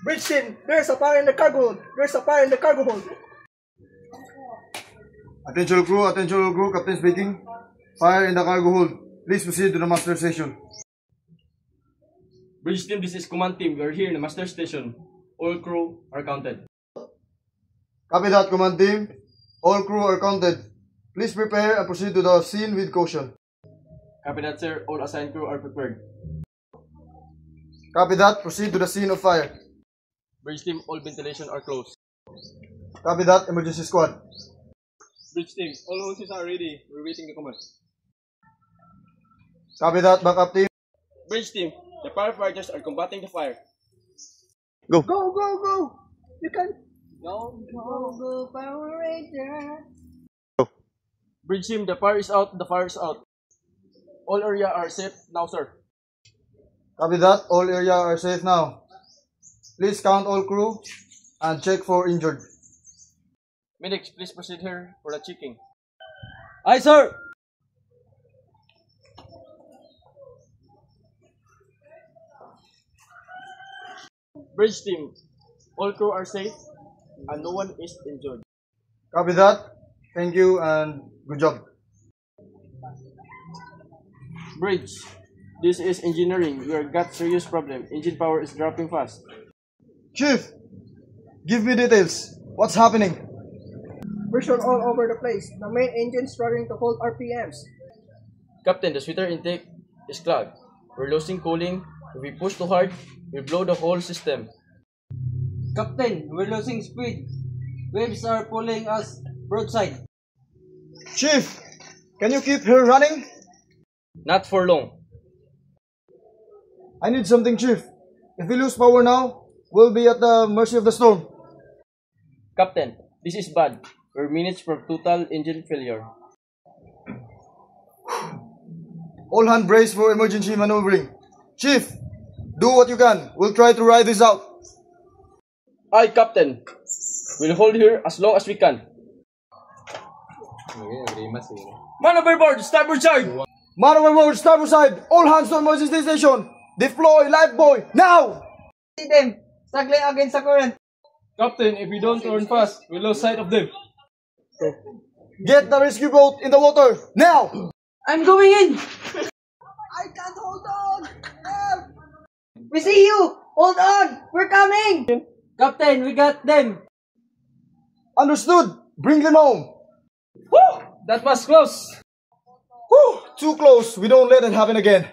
Bridge team, there's a fire in the cargo hold. There's a fire in the cargo hold. Attention all crew, Captain speaking. Fire in the cargo hold. Please proceed to the master station. Bridge team, this is command team. We are here in the master station. All crew are counted. Copy that, command team. All crew are counted. Please prepare and proceed to the scene with caution. Copy that, sir. All assigned crew are prepared. Copy that, proceed to the scene of fire. Bridge team, all ventilation are closed. Copy that, emergency squad. Bridge team, all hoses are ready. We're waiting the command. Copy that, backup team. Bridge team, the firefighters are combating the fire. Go. Go, go, go. You can. Go. Go, Power Ranger. Bridge team, the fire is out. The fire is out. All area are safe now, sir. Copy that, all area are safe now. Please count all crew and check for injured. Medics, please proceed here for the checking. Aye, sir! Bridge team, all crew are safe and no one is injured. Copy that. Thank you and good job. Bridge, this is engineering. We have got serious problem. Engine power is dropping fast. Chief, give me details. What's happening? Pressure all over the place. The main engine struggling to hold RPMs. Captain, the sweater intake is clogged. We're losing cooling. If we push too hard, we blow the whole system. Captain, we're losing speed. Waves are pulling us broadside. Chief, can you keep her running? Not for long. I need something, Chief. If we lose power now, we'll be at the mercy of the storm. Captain, this is bad. We're minutes from total engine failure. All hand brace for emergency maneuvering. Chief, do what you can. We'll try to ride this out. Aye, Captain. We'll hold here as long as we can. Man overboard, starboard side! Man overboard, starboard side. All hands to emergency station. Deploy lifebuoy now! See them! Struggling against the current. Captain, if we don't turn fast, we lose sight of them. Get the rescue boat in the water now! I'm going in! I can't hold on. Help. We see you! Hold on! We're coming! Captain, we got them! Understood. Bring them home. Woo! That was close! Whew, too close. We don't let it happen again.